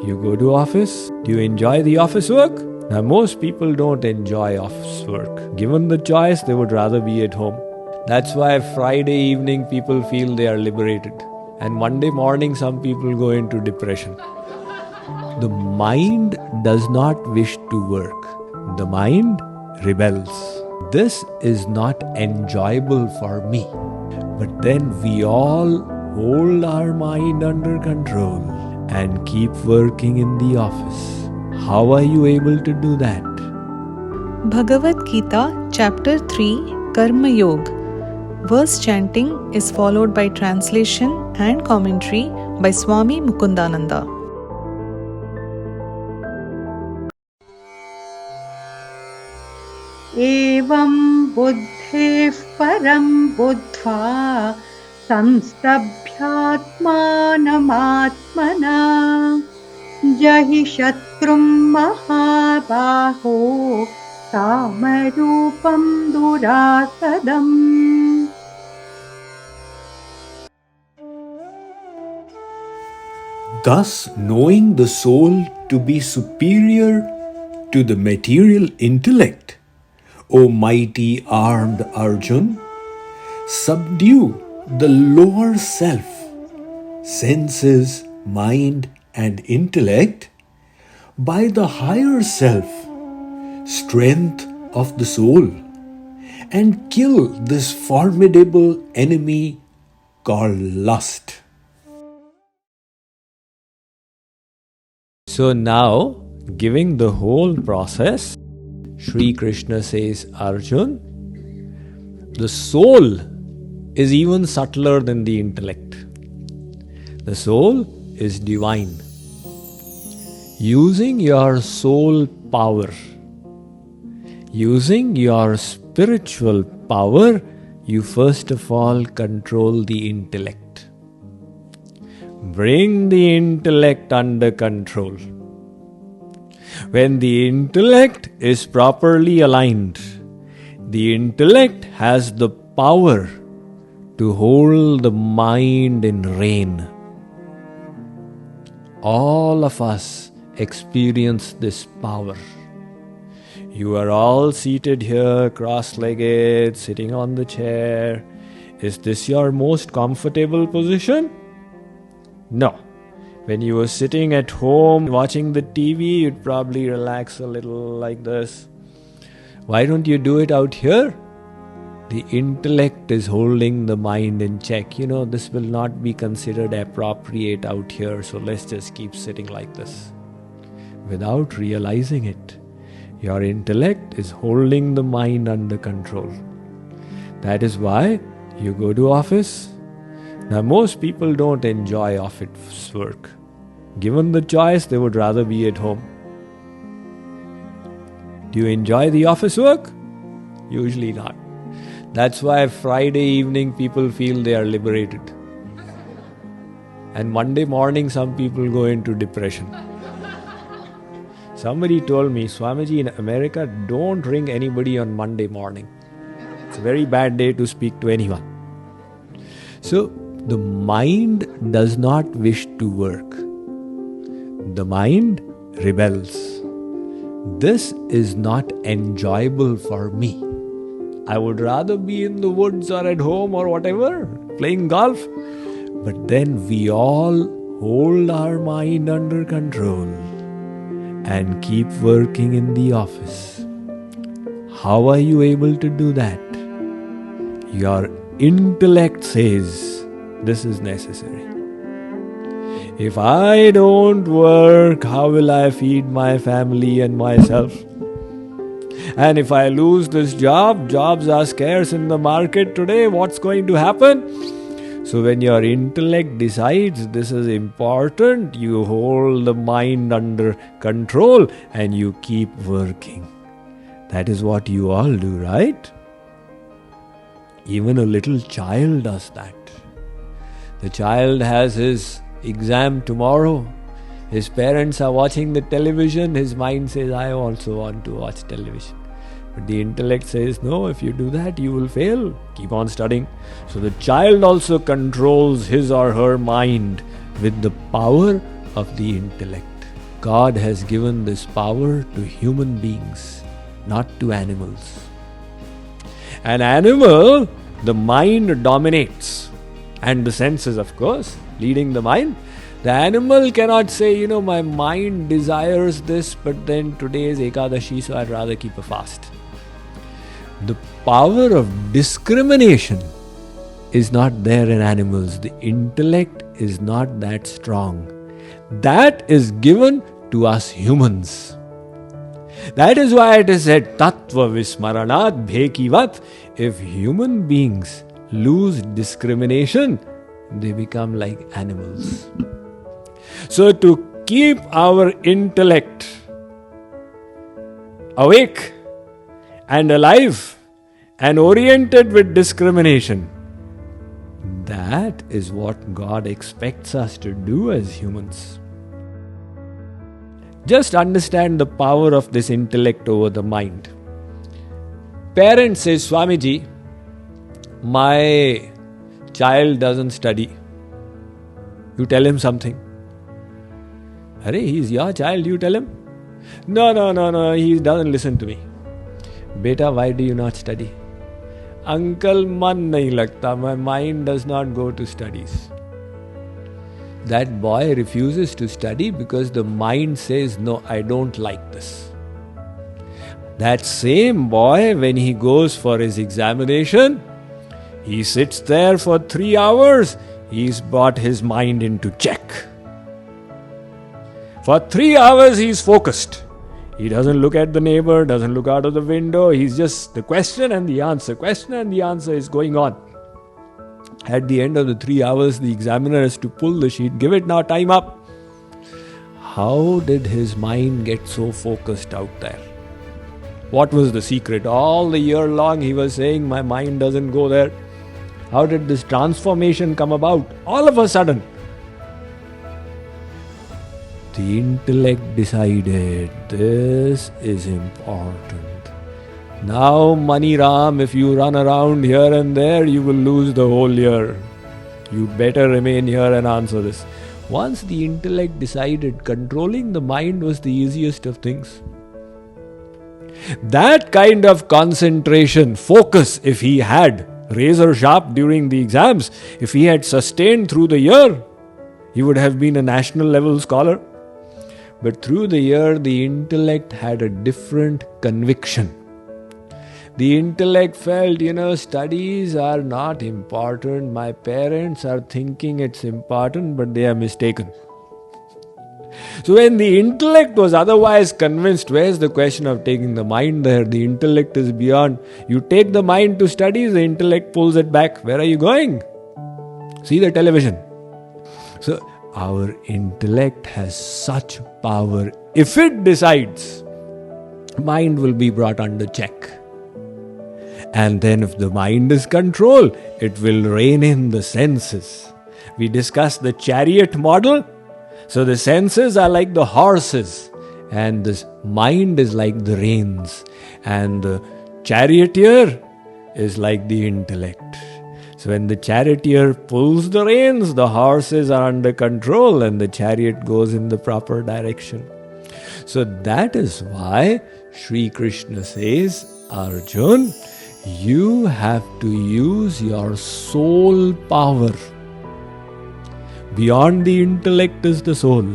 You go to office? Do you enjoy the office work? Now, most people don't enjoy office work. Given the choice, they would rather be at home. That's why Friday evening people feel they are liberated. And Monday morning, some people go into depression. The mind does not wish to work. The mind rebels. This is not enjoyable for me. But then we all hold our mind under control and keep working in the office. How are you able to do that? Bhagavad Gita Chapter 3 Karma Yoga. Verse chanting is followed by translation and commentary by Swami Mukundananda. एवं बुद्धेः परं बुद्ध्वा संस्तभ्यात्मानमात्मना जहि शत्रुं महाबाहो कामरूपं दुरासदम्. Thus, knowing the soul to be superior to the material intellect, O mighty armed Arjun, subdue the lower self, senses, mind and intellect by the higher self, strength of the soul, and kill this formidable enemy called lust. So now, giving the whole process, Sri Krishna says, Arjun, the soul is even subtler than the intellect. The soul is divine. Using your soul power, using your spiritual power, you first of all control the intellect. Bring the intellect under control. When the intellect is properly aligned, the intellect has the power to hold the mind in rein. All of us experience this power. You are all seated here, cross-legged, sitting on the chair. Is this your most comfortable position? No. When you were sitting at home watching the TV, you'd probably relax a little like this. Why don't you do it out here? The intellect is holding the mind in check. This will not be considered appropriate out here, so let's just keep sitting like this. Without realizing it, your intellect is holding the mind under control. That is why you go to office. Now, most people don't enjoy office work. Given the choice, they would rather be at home. Do you enjoy the office work? Usually not. That's why Friday evening people feel they are liberated. And Monday morning some people go into depression. Somebody told me, Swamiji, in America, don't ring anybody on Monday morning. It's a very bad day to speak to anyone. So, the mind does not wish to work. The mind rebels. This is not enjoyable for me. I would rather be in the woods or at home or whatever, playing golf. But then we all hold our mind under control and keep working in the office. How are you able to do that? Your intellect says this is necessary. If I don't work, how will I feed my family and myself? And if I lose this job, jobs are scarce in the market today, what's going to happen? So when your intellect decides this is important, you hold the mind under control and you keep working. That is what you all do, right? Even a little child does that. The child has his exam tomorrow. His parents are watching the television. His mind says, I also want to watch television. But the intellect says, no, if you do that, you will fail. Keep on studying. So the child also controls his or her mind with the power of the intellect. God has given this power to human beings, not to animals. An animal, the mind dominates, and the senses, of course, leading the mind. The animal cannot say, my mind desires this, but then today is Ekadashi, so I'd rather keep a fast. The power of discrimination is not there in animals. The intellect is not that strong. That is given to us humans. That is why it is said, Tattva Vismaranat Bhekivat. If human beings lose discrimination, they become like animals. So to keep our intellect awake and alive and oriented with discrimination, that is what God expects us to do as humans. Just understand the power of this intellect over the mind. Parent says, Swamiji, my child doesn't study. You tell him something. Arey, he's your child, you tell him. No, he doesn't listen to me. Beta, why do you not study? Uncle, man nahi lagta, my mind does not go to studies. That boy refuses to study because the mind says, no, I don't like this. That same boy, when he goes for his examination, he sits there for 3 hours, he's brought his mind into check. For 3 hours he's focused. He doesn't look at the neighbor, doesn't look out of the window, he's just the question and the answer is going on. At the end of the 3 hours, the examiner has to pull the sheet, give it now, time up. How did his mind get so focused out there? What was the secret? All the year long he was saying, my mind doesn't go there. How did this transformation come about? All of a sudden, the intellect decided this is important. Now, Mani Ram, if you run around here and there, you will lose the whole year. You better remain here and answer this. Once the intellect decided, controlling the mind was the easiest of things. That kind of concentration, focus, if he had razor sharp during the exams, if he had sustained through the year, he would have been a national level scholar. But through the year, the intellect had a different conviction. The intellect felt, studies are not important. My parents are thinking it's important, but they are mistaken. So when the intellect was otherwise convinced, where's the question of taking the mind there? The intellect is beyond. You take the mind to studies, the intellect pulls it back. Where are you going? See the television. So our intellect has such power. If it decides, mind will be brought under check. And then if the mind is controlled, it will rein in the senses. We discussed the chariot model. So the senses are like the horses and the mind is like the reins. And the charioteer is like the intellect. So when the charioteer pulls the reins, the horses are under control and the chariot goes in the proper direction. So that is why Sri Krishna says, Arjun, you have to use your soul power. Beyond the intellect is the soul.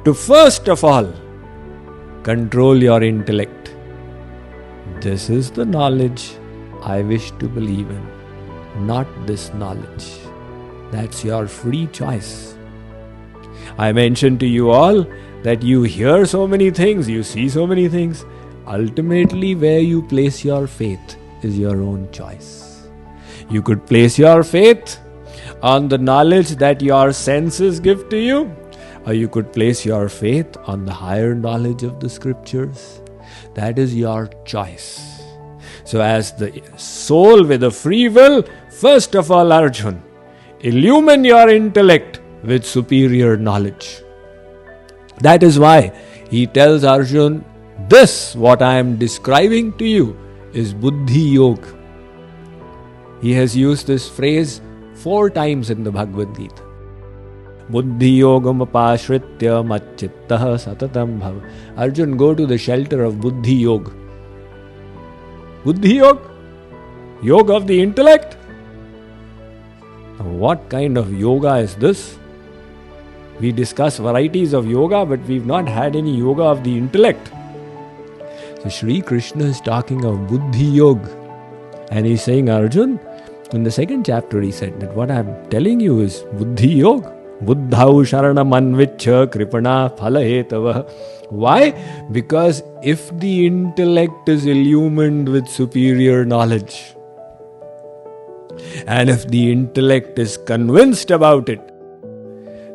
To first of all, control your intellect. This is the knowledge I wish to believe in, not this knowledge. That's your free choice. I mentioned to you all that you hear so many things, you see so many things. Ultimately, where you place your faith is your own choice. You could place your faith on the knowledge that your senses give to you, or you could place your faith on the higher knowledge of the scriptures. That is your choice. So as the soul with a free will, first of all, Arjun, illumine your intellect with superior knowledge. That is why he tells Arjun, this, what I am describing to you, is Buddhi Yoga. He has used this phrase 4 times in the Bhagavad Gita. Buddhi yogam apashritya machittah satatam bhav. Arjun, go to the shelter of Buddhi Yoga. Buddhi Yoga? Yoga of the intellect? What kind of yoga is this? We discuss varieties of yoga, but we've not had any yoga of the intellect. So Shri Krishna is talking of Buddhi Yoga. And he's saying, Arjun, in the second chapter he said that what I'm telling you is Buddhi Yoga. Buddhau sharanam anvichya kripana phalahetava. Why? Because if the intellect is illumined with superior knowledge, and if the intellect is convinced about it,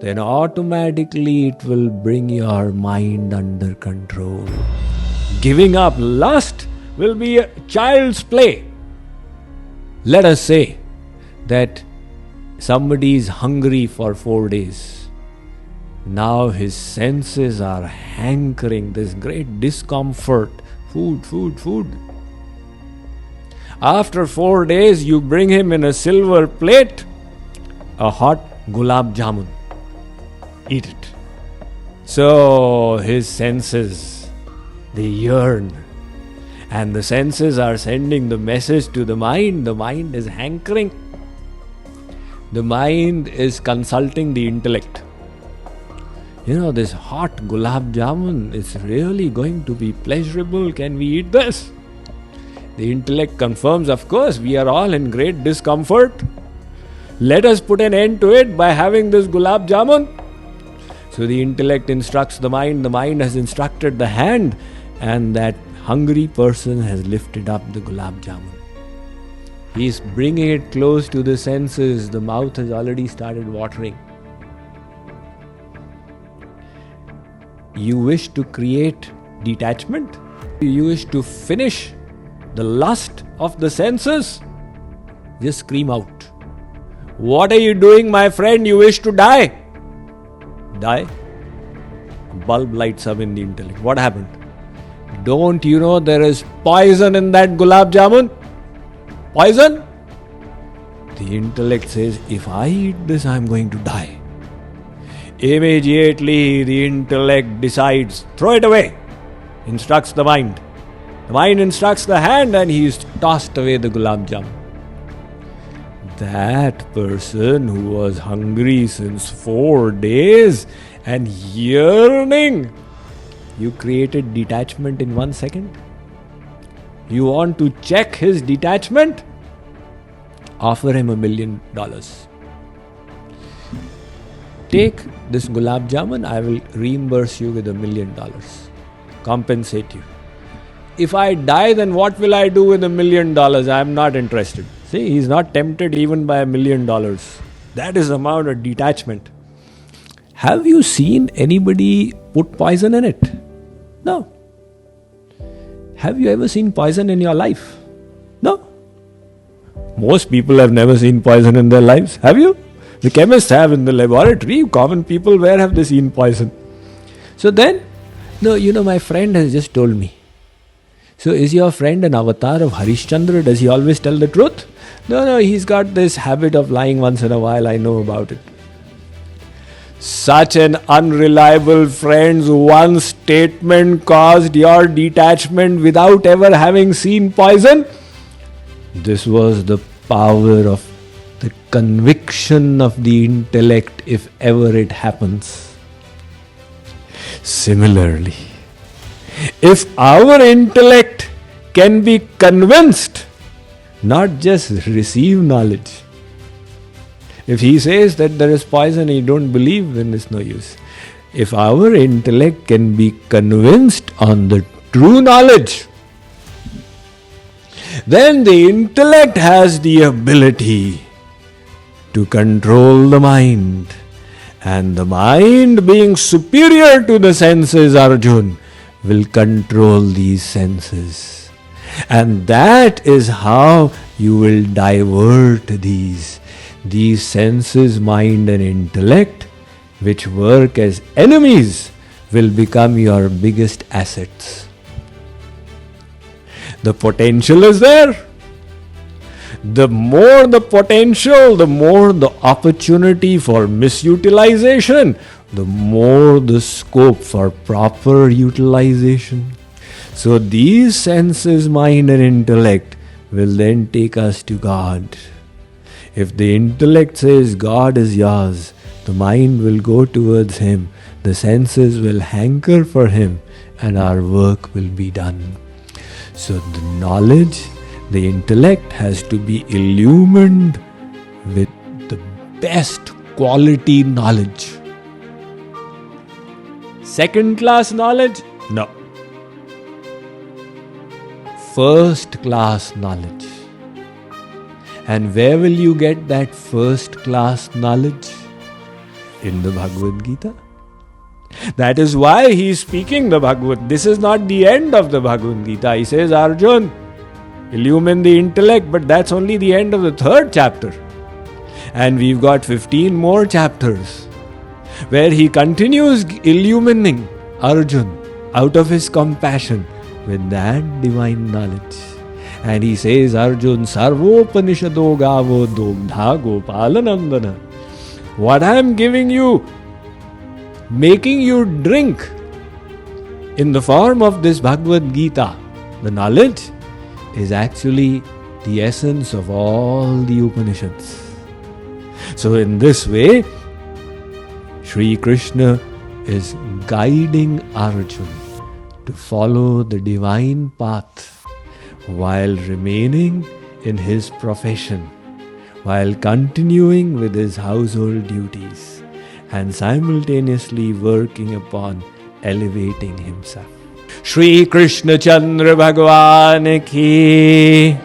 then automatically it will bring your mind under control. Giving up lust will be a child's play. Let us say that somebody is hungry for 4 days. Now his senses are hankering, this great discomfort. Food, food, food. After 4 days, you bring him in a silver plate a hot gulab jamun. Eat it. So his senses, they yearn. And the senses are sending the message to the mind. The mind is hankering. The mind is consulting the intellect. This hot gulab jamun is really going to be pleasurable. Can we eat this? The intellect confirms, of course, we are all in great discomfort. Let us put an end to it by having this gulab jamun. So the intellect instructs the mind has instructed the hand, and that hungry person has lifted up the gulab jamun. He is bringing it close to the senses. The mouth has already started watering. You wish to create detachment? You wish to finish the lust of the senses? Just scream out. What are you doing, my friend? You wish to die? Die? Bulb lights up in the intellect. What happened? Don't you know there is poison in that gulab jamun? Poison? The intellect says, if I eat this, I am going to die. Immediately the intellect decides, throw it away. Instructs the mind. The mind instructs the hand, and he is tossed away the gulab jamun. That person who was hungry since 4 days and yearning, you created detachment in 1 second. You want to check his detachment? Offer him $1 million. Take this gulab jamun, I will reimburse you with $1 million. Compensate you. If I die, then what will I do with $1 million? I am not interested. See, he's not tempted even by $1 million. That is the amount of detachment. Have you seen anybody put poison in it? No. Have you ever seen poison in your life? No. Most people have never seen poison in their lives. Have you? The chemists have in the laboratory. Common people, where have they seen poison? So then, my friend has just told me. So is your friend an avatar of Harishchandra? Does he always tell the truth? No, he's got this habit of lying once in a while. I know about it. Such an unreliable friend's one statement caused your detachment without ever having seen poison. This was the power of the conviction of the intellect, if ever it happens. Similarly, if our intellect can be convinced, not just receive knowledge. If he says that there is poison and you don't believe, then it's no use. If our intellect can be convinced on the true knowledge, then the intellect has the ability to control the mind. And the mind, being superior to the senses, Arjun, will control these senses. And that is how you will divert these senses, mind and intellect, which work as enemies, will become your biggest assets. The potential is there. The more the potential, the more the opportunity for misutilization, the more the scope for proper utilization. So these senses, mind and intellect will then take us to God. If the intellect says God is yours, the mind will go towards Him, the senses will hanker for Him, and our work will be done. So the knowledge, the intellect has to be illumined with the best quality knowledge. Second class knowledge? No. First class knowledge. And where will you get that first class knowledge? In the Bhagavad Gita. That is why he is speaking the Bhagavad. This is not the end of the Bhagavad Gita. He says, Arjun, illumine the intellect, but that's only the end of the 3rd chapter. And we've got 15 more chapters where he continues illumining Arjun out of his compassion with that divine knowledge. And he says, Arjun, Sarvopanishado Gavo Dogdha Gopalanandana. What I am giving you, making you drink in the form of this Bhagavad Gita, the knowledge, is actually the essence of all the Upanishads. So in this way, Sri Krishna is guiding Arjuna to follow the divine path while remaining in his profession, while continuing with his household duties, and simultaneously working upon elevating himself. Shri Krishna Chandra Bhagavan ki